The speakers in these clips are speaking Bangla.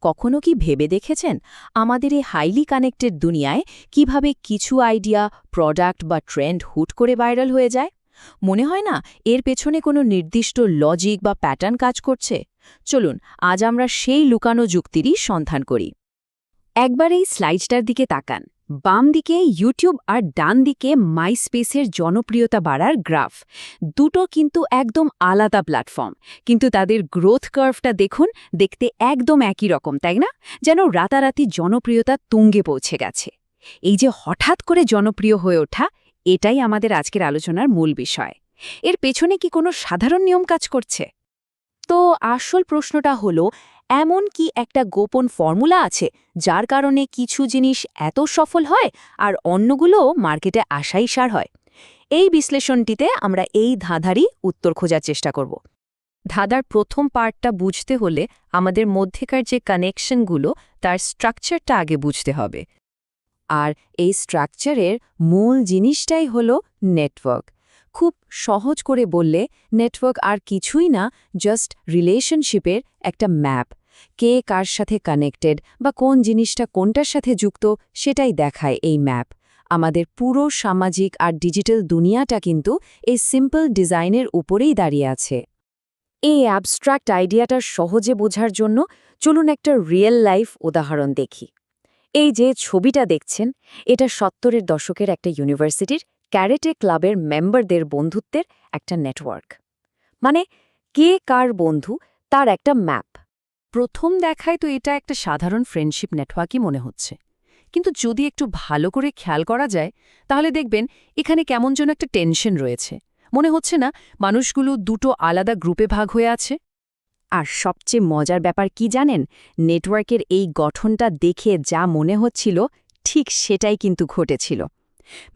কখনো কি ভেবে দেখেছেন আমাদের এই হাইলি কানেক্টেড দুনিয়ায় কিভাবে কিছু আইডিয়া, প্রোডাক্ট বা ট্রেন্ড হুট করে ভাইরাল হয়ে যায়? মনে হয় না এর পেছনে কোনো নির্দিষ্ট লজিক বা প্যাটার্ন কাজ করছে? চলুন আজ আমরা সেই লুকানো যুক্তিরই সন্ধান করি। একবার এই স্লাইডটার দিকে তাকান। বাম দিকে ইউটিউব আর ডান দিকে মাইস্পেসের জনপ্রিয়তা বাড়ার গ্রাফ। দুটো কিন্তু একদম আলাদা প্ল্যাটফর্ম, কিন্তু তাদের গ্রোথ কার্ভটা দেখুন, দেখতে একদম একই রকম, তাই না? যেন রাতারাতি জনপ্রিয়তা তুঙ্গে পৌঁছে গেছে। এই যে হঠাৎ করে জনপ্রিয় হয়ে ওঠা, এটাই আমাদের আজকের আলোচনার মূল বিষয়। এর পেছনে কি কোনো সাধারণ নিয়ম কাজ করছে? তো আসল প্রশ্নটা হলো, এমন কি একটা গোপন ফর্মুলা আছে যার কারণে কিছু জিনিস এত সফল হয় আর অন্যগুলো মার্কেটে আশাই সার হয়? এই বিশ্লেষণটিতে আমরা এই ধাঁধারই উত্তর খোঁজার চেষ্টা করব। ধাঁধার প্রথম পার্টটা বুঝতে হলে আমাদের মধ্যেকার যে কানেকশনগুলো, তার স্ট্রাকচারটা আগে বুঝতে হবে। আর এই স্ট্রাকচারের মূল জিনিসটাই হলো নেটওয়ার্ক। খুব সহজ করে বললে নেটওয়ার্ক আর কিছুই না, জাস্ট রিলেশনশিপের একটা ম্যাপ। কে কার সাথে কানেক্টেড বা কোন জিনিসটা কোনটার সাথে যুক্ত, সেটাই দেখায় এই ম্যাপ। আমাদের পুরো সামাজিক আর ডিজিটাল দুনিয়াটা কিন্তু এই সিম্পল ডিজাইনের উপরেই দাঁড়িয়ে আছে। এই অ্যাবস্ট্রাক্ট আইডিয়াটার সহজে বোঝার জন্য চলুন একটা রিয়েল লাইফ উদাহরণ দেখি। এই যে ছবিটা দেখছেন, এটা ৭০-এর দশকের একটা ইউনিভার্সিটির ক্যারেটে ক্লাবের মেম্বারদের বন্ধুত্বের একটা নেটওয়ার্ক। মানে কে কার বন্ধু, তার একটা ম্যাপ। প্রথম দেখায় তো এটা একটা সাধারণ ফ্রেন্ডশিপ নেটওয়ার্কই মনে হচ্ছে, কিন্তু যদি একটু ভালো করে খেয়াল করা যায় তাহলে দেখবেন এখানে কেমন যেন একটা টেনশন রয়েছে। মনে হচ্ছে না মানুষগুলো দুটো আলাদা গ্রুপে ভাগ হয়ে আছে? আর সবচেয়ে মজার ব্যাপার কি জানেন? নেটওয়ার্কের এই গঠনটা দেখে যা মনে হচ্ছিল, ঠিক সেটাই কিন্তু ঘটেছিল।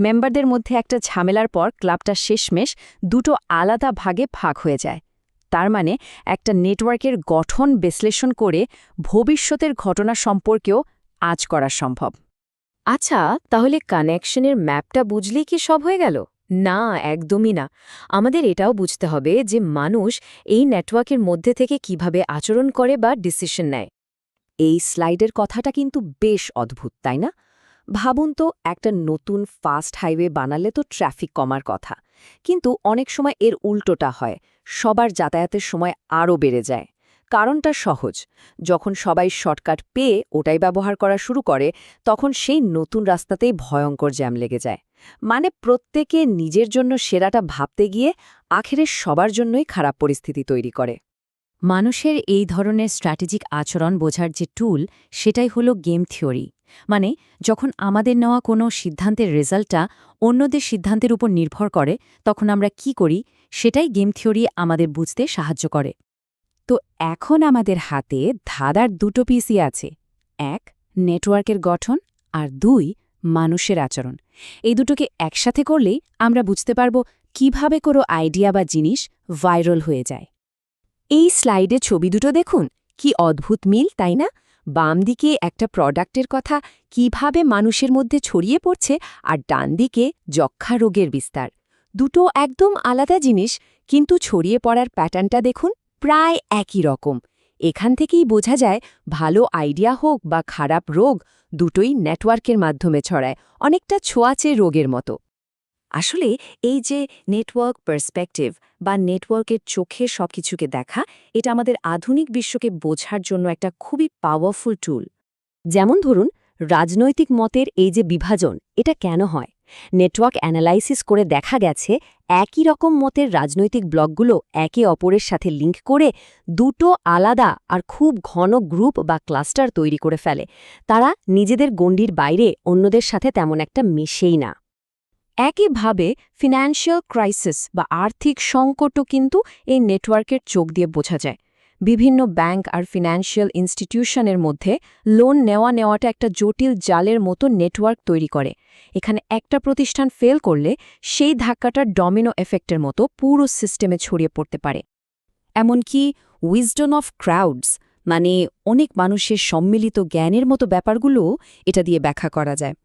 মেম্বারদের মধ্যে একটা ঝামেলার পর ক্লাবটা শেষমেশ দুটো আলাদা ভাগে ভাগ হয়ে যায়। তার মানে একটা নেটওয়ার্কের গঠন বিশ্লেষণ করে ভবিষ্যতের ঘটনা সম্পর্কেও আঁচ করা সম্ভব। আচ্ছা, তাহলে কানেকশনের ম্যাপটা বুঝলেই কি সব হয়ে গেল? না, একদমই না। আমাদের এটাও বুঝতে হবে যে মানুষ এই নেটওয়ার্কের মধ্যে থেকে কিভাবে আচরণ করে বা ডিসিশন নেয়। এই স্লাইডের কথাটা কিন্তু বেশ অদ্ভুত, তাই না? ভাবুন তো, একটা নতুন ফাস্ট হাইওয়ে বানালে তো ট্রাফিক কমার কথা, কিন্তু অনেক সময় এর উল্টোটা হয়। সবার যাতায়াতের সময় আরও বেড়ে যায়। কারণটা সহজ, যখন সবাই শর্টকাট পেয়ে ওটাই ব্যবহার করা শুরু করে, তখন সেই নতুন রাস্তাতেই ভয়ঙ্কর জ্যাম লেগে যায়। মানে প্রত্যেকে নিজের জন্য সেরাটা ভাবতে গিয়ে আখেরে সবার জন্যই খারাপ পরিস্থিতি তৈরি করে। মানুষের এই ধরনের স্ট্র্যাটেজিক আচরণ বোঝার যে টুল, সেটাই হলো গেম থিওরি। মানে যখন আমাদের নেওয়া কোনো সিদ্ধান্তের রেজাল্টটা অন্যদের সিদ্ধান্তের উপর নির্ভর করে, তখন আমরা কি করি, সেটাই গেম থিওরি আমাদের বুঝতে সাহায্য করে। তো এখন আমাদের হাতে ধাঁধার দুটো পিসই আছে। ১, নেটওয়ার্কের গঠন, আর ২, মানুষের আচরণ। এই দুটোকে একসাথে করলেই আমরা বুঝতে পারব কিভাবে কোনো আইডিয়া বা জিনিস ভাইরাল হয়ে যায়। এই স্লাইডে ছবি দুটো দেখুন, কি অদ্ভুত মিল, তাই না? বাম দিকে একটা প্রোডাক্টের কথা কিভাবে মানুষের মধ্যে ছড়িয়ে পড়ছে, আর ডান দিকে যক্ষ্মা রোগের বিস্তার। দুটো একদম আলাদা জিনিস, কিন্তু ছড়িয়ে পড়ার প্যাটার্নটা দেখুন, প্রায় একই রকম। এখান থেকেই বোঝা যায় ভালো আইডিয়া হোক বা খারাপ রোগ, দুটোই নেটওয়ার্কের মাধ্যমে ছড়ায়, অনেকটা ছোঁয়াচে রোগের মতো। আসলে এই যে নেটওয়ার্ক পার্সপেক্টিভ বা নেটওয়ার্কের চোখে সবকিছুকে দেখা, এটা আমাদের আধুনিক বিশ্বকে বোঝার জন্য একটা খুবই পাওয়ারফুল টুল। যেমন ধরুন, রাজনৈতিক মতের এই যে বিভাজন, এটা কেন হয়? নেটওয়ার্ক অ্যানালাইসিস করে দেখা গেছে একই রকম মতের রাজনৈতিক ব্লকগুলো একে অপরের সাথে লিঙ্ক করে দুটো আলাদা আর খুব ঘন গ্রুপ বা ক্লাস্টার তৈরি করে ফেলে। তারা নিজেদের গণ্ডির বাইরে অন্যদের সাথে তেমন একটা মেশেই না। একইভাবে ফিন্যান্সিয়াল ক্রাইসিস বা আর্থিক সংকটও কিন্তু এই নেটওয়ার্কের চোখ দিয়ে বোঝা যায়। বিভিন্ন ব্যাংক আর ফিন্যান্সিয়াল ইনস্টিটিউশনের মধ্যে লোন নেওয়াটা একটা জটিল জালের মতো নেটওয়ার্ক তৈরি করে। এখানে একটা প্রতিষ্ঠান ফেল করলে সেই ধাক্কাটার ডমিনো এফেক্টের মতো পুরো সিস্টেমে ছড়িয়ে পড়তে পারে। এমনকি উইজডম অফ ক্রাউডস, মানে অনেক মানুষের সম্মিলিত জ্ঞানের মতো ব্যাপারগুলোও এটা দিয়ে ব্যাখ্যা করা যায়।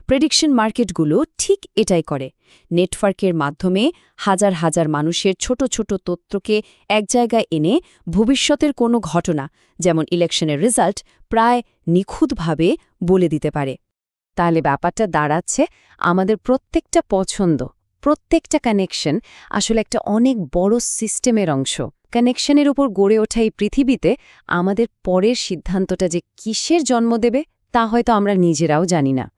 প্রেডিকশন মার্কেটগুলো ঠিক এটাই করে। নেটওয়ার্কের মাধ্যমে হাজার হাজার মানুষের ছোট ছোট তথ্যকে এক জায়গায় এনে ভবিষ্যতের কোনো ঘটনা, যেমন ইলেকশনের রেজাল্ট, প্রায় নিখুঁতভাবে বলে দিতে পারে। তাহলে ব্যাপারটা দাঁড়াচ্ছে আমাদের প্রত্যেকটা পছন্দ, প্রত্যেকটা কানেকশন আসলে একটা অনেক বড় সিস্টেমের অংশ। কানেকশনের উপর গড়ে ওঠা এই পৃথিবীতে আমাদের পরের সিদ্ধান্তটা যে কিসের জন্ম দেবে তা হয়তো আমরা নিজেরাও জানি না।